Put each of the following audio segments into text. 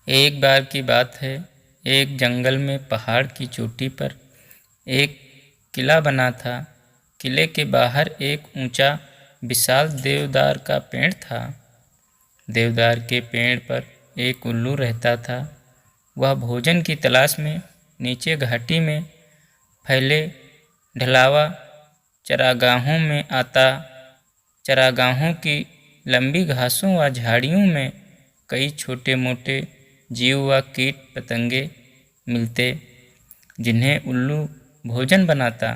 एक बार की बात है, एक जंगल में पहाड़ की चोटी पर एक किला बना था। किले के बाहर एक ऊंचा विशाल देवदार का पेड़ था। देवदार के पेड़ पर एक उल्लू रहता था। वह भोजन की तलाश में नीचे घाटी में फैले ढलावा चरागाहों में आता। चरागाहों की लंबी घासों व झाड़ियों में कई छोटे मोटे जीव व कीट पतंगे मिलते, जिन्हें उल्लू भोजन बनाता।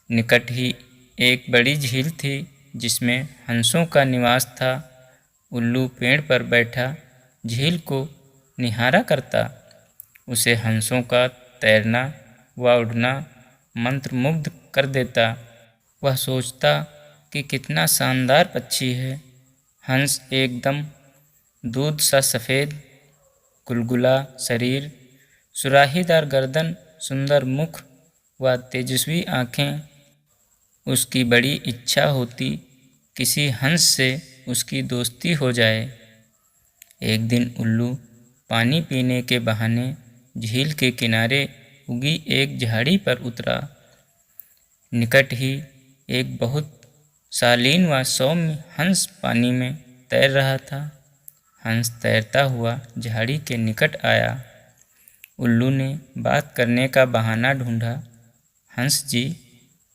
निकट ही एक बड़ी झील थी, जिसमें हंसों का निवास था। उल्लू पेड़ पर बैठा झील को निहारा करता। उसे हंसों का तैरना व उड़ना मंत्रमुग्ध कर देता। वह सोचता कि कितना शानदार पक्षी है। हंस एकदम दूध सा सफ़ेद, गुलगुला शरीर, सुराहीदार गर्दन, सुंदर मुख व तेजस्वी आँखें। उसकी बड़ी इच्छा होती किसी हंस से उसकी दोस्ती हो जाए। एक दिन उल्लू पानी पीने के बहाने झील के किनारे उगी एक झाड़ी पर उतरा। निकट ही एक बहुत शालीन व सौम्य हंस पानी में तैर रहा था। हंस तैरता हुआ झाड़ी के निकट आया। उल्लू ने बात करने का बहाना ढूंढा। हंस जी,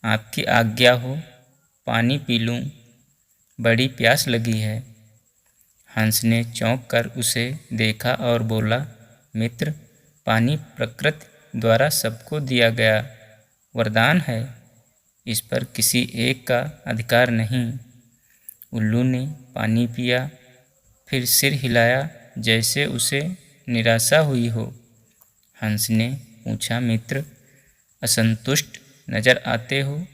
आपकी आज्ञा हो, पानी पी लूं, बड़ी प्यास लगी है। हंस ने चौंक कर उसे देखा और बोला, मित्र, पानी प्रकृति द्वारा सबको दिया गया वरदान है। इस पर किसी एक का अधिकार नहीं। उल्लू ने पानी पिया, फिर सिर हिलाया जैसे उसे निराशा हुई हो। हंस ने पूछा, मित्र, असंतुष्ट नजर आते हो,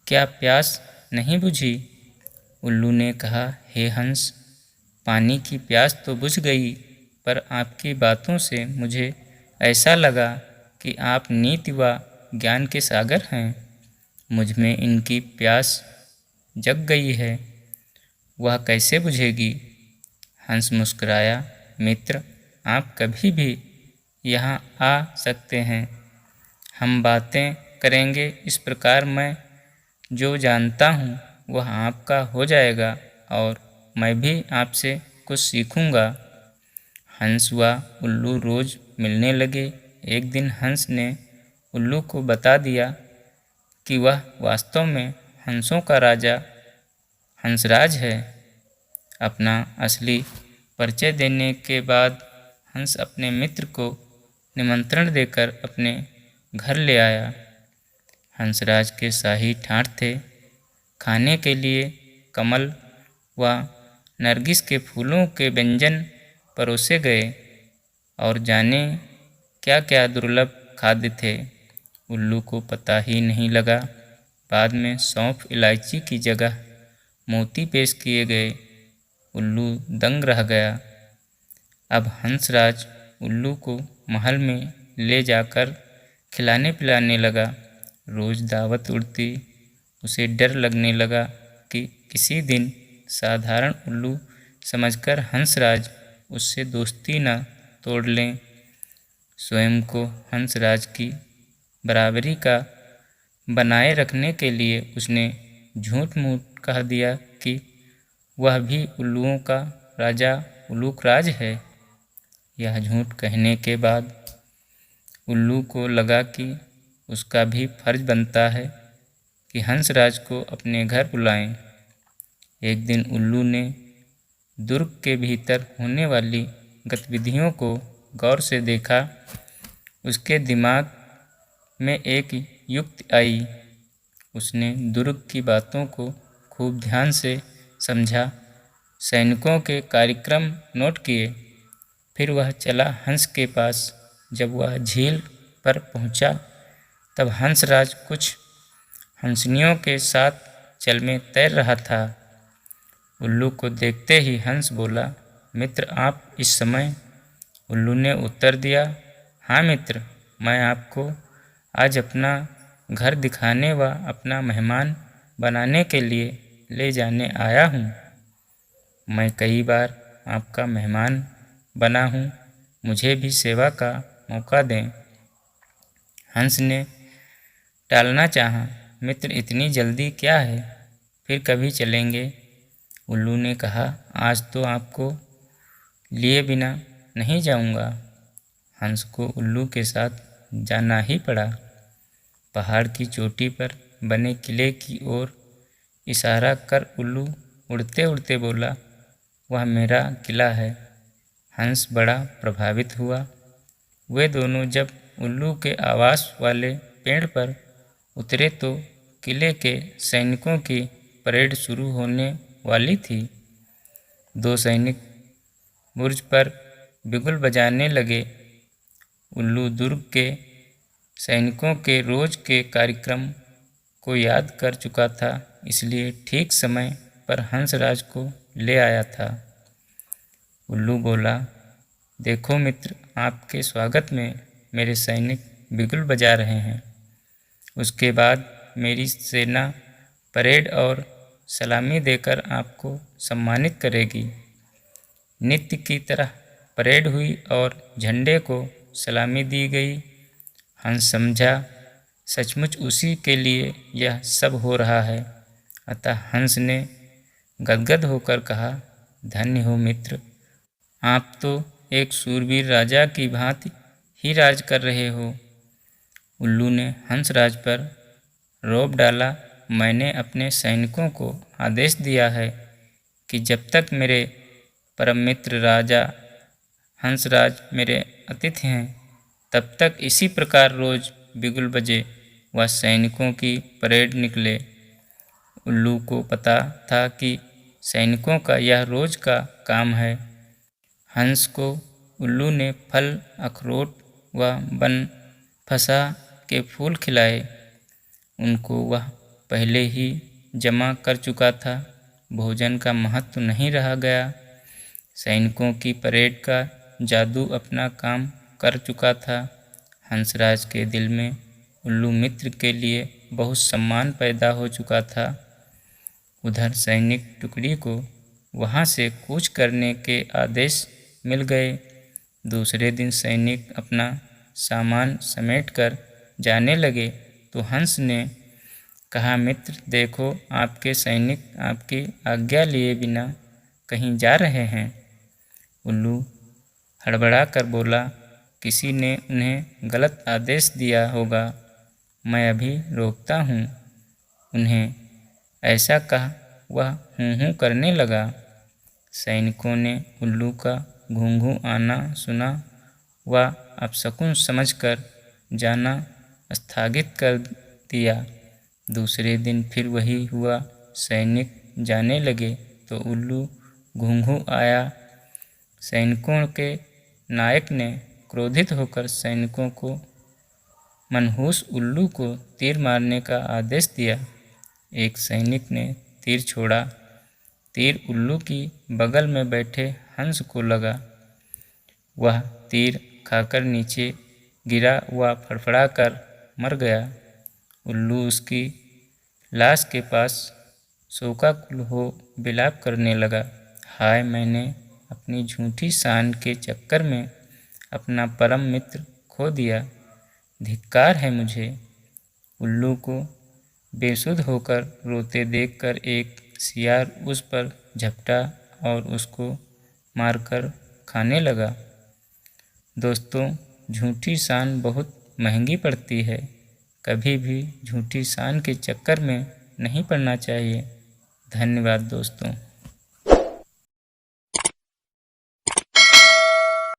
क्या प्यास नहीं बुझी? उल्लू ने कहा, हे हंस, पानी की प्यास तो बुझ गई, पर आपकी बातों से मुझे ऐसा लगा कि आप नीति व ज्ञान के सागर हैं। मुझ में इनकी प्यास जग गई है, वह कैसे बुझेगी? हंस मुस्कुराया, मित्र, आप कभी भी यहाँ आ सकते हैं। हम बातें करेंगे। इस प्रकार मैं जो जानता हूँ वह आपका हो जाएगा और मैं भी आपसे कुछ सीखूँगा। हंस व उल्लू रोज़ मिलने लगे। एक दिन हंस ने उल्लू को बता दिया कि वह वास्तव में हंसों का राजा हंसराज है। अपना असली परिचय देने के बाद हंस अपने मित्र को निमंत्रण देकर अपने घर ले आया। हंसराज के शाही ठाठ थे। खाने के लिए कमल व नरगिस के फूलों के व्यंजन परोसे गए और जाने क्या क्या दुर्लभ खाद्य थे, उल्लू को पता ही नहीं लगा। बाद में सौंफ इलायची की जगह मोती पेश किए गए। उल्लू दंग रह गया। अब हंसराज उल्लू को महल में ले जाकर खिलाने पिलाने लगा। रोज़ दावत उड़ती। उसे डर लगने लगा कि किसी दिन साधारण उल्लू समझकर हंसराज उससे दोस्ती न तोड़ लें। स्वयं को हंसराज की बराबरी का बनाए रखने के लिए उसने झूठ मूठ कह दिया कि वह भी उल्लुओं का राजा उल्लूकराज है। यह झूठ कहने के बाद उल्लू को लगा कि उसका भी फर्ज बनता है कि हंसराज को अपने घर बुलाएं। एक दिन उल्लू ने दुर्ग के भीतर होने वाली गतिविधियों को गौर से देखा। उसके दिमाग में एक युक्ति आई। उसने दुर्ग की बातों को खूब ध्यान से समझा, सैनिकों के कार्यक्रम नोट किए। फिर वह चला हंस के पास। जब वह झील पर पहुंचा, तब हंसराज कुछ हंसनियों के साथ जल में तैर रहा था। उल्लू को देखते ही हंस बोला, मित्र, आप इस समय? उल्लू ने उत्तर दिया, हाँ मित्र, मैं आपको आज अपना घर दिखाने व अपना मेहमान बनाने के लिए ले जाने आया हूँ। मैं कई बार आपका मेहमान बना हूँ, मुझे भी सेवा का मौका दें। हंस ने टालना चाहा, मित्र इतनी जल्दी क्या है, फिर कभी चलेंगे। उल्लू ने कहा, आज तो आपको लिए बिना नहीं जाऊंगा। हंस को उल्लू के साथ जाना ही पड़ा। पहाड़ की चोटी पर बने किले की ओर इशारा कर उल्लू उड़ते उड़ते बोला, वह मेरा किला है। हंस बड़ा प्रभावित हुआ। वे दोनों जब उल्लू के आवास वाले पेड़ पर उतरे तो किले के सैनिकों की परेड शुरू होने वाली थी। दो सैनिक बुर्ज पर बिगुल बजाने लगे। उल्लू दुर्ग के सैनिकों के रोज के कार्यक्रम को याद कर चुका था, इसलिए ठीक समय पर हंसराज को ले आया था। उल्लू बोला, देखो मित्र, आपके स्वागत में मेरे सैनिक बिगुल बजा रहे हैं। उसके बाद मेरी सेना परेड और सलामी देकर आपको सम्मानित करेगी। नित्य की तरह परेड हुई और झंडे को सलामी दी गई। हंस समझा, सचमुच उसी के लिए यह सब हो रहा है। अतः हंस ने गदगद होकर कहा, धन्य हो मित्र, आप तो एक शूरवीर राजा की भांति ही राज कर रहे हो। उल्लू ने हंसराज पर रोब डाला, मैंने अपने सैनिकों को आदेश दिया है कि जब तक मेरे परम मित्र राजा हंसराज मेरे अतिथि हैं, तब तक इसी प्रकार रोज बिगुल बजे व सैनिकों की परेड निकले। उल्लू को पता था कि सैनिकों का यह रोज का काम है। हंस को उल्लू ने फल, अखरोट व बन फसा के फूल खिलाए। उनको वह पहले ही जमा कर चुका था। भोजन का महत्व नहीं रह गया। सैनिकों की परेड का जादू अपना काम कर चुका था। हंसराज के दिल में उल्लू मित्र के लिए बहुत सम्मान पैदा हो चुका था। उधर सैनिक टुकड़ी को वहाँ से कूच करने के आदेश मिल गए। दूसरे दिन सैनिक अपना सामान समेटकर जाने लगे तो हंस ने कहा, मित्र देखो, आपके सैनिक आपकी आज्ञा लिए बिना कहीं जा रहे हैं। उल्लू हड़बड़ा कर बोला, किसी ने उन्हें गलत आदेश दिया होगा, मैं अभी रोकता हूँ उन्हें। ऐसा कहा वह हूँ करने लगा। सैनिकों ने उल्लू का घूंघू आना सुना व अपशकुन समझकर जाना स्थगित कर दिया। दूसरे दिन फिर वही हुआ। सैनिक जाने लगे तो उल्लू घूंघू आया। सैनिकों के नायक ने क्रोधित होकर सैनिकों को मनहूस उल्लू को तीर मारने का आदेश दिया। एक सैनिक ने तीर छोड़ा। तीर उल्लू की बगल में बैठे हंस को लगा। वह तीर खाकर नीचे गिरा व फड़फड़ाकर मर गया। उल्लू उसकी लाश के पास शोकाकुल हो विलाप करने लगा, हाय, मैंने अपनी झूठी शान के चक्कर में अपना परम मित्र खो दिया, धिक्कार है मुझे। उल्लू को बेसुध होकर रोते देखकर एक सियार उस पर झपटा और उसको मारकर खाने लगा। दोस्तों, झूठी शान बहुत महंगी पड़ती है। कभी भी झूठी शान के चक्कर में नहीं पड़ना चाहिए। धन्यवाद दोस्तों।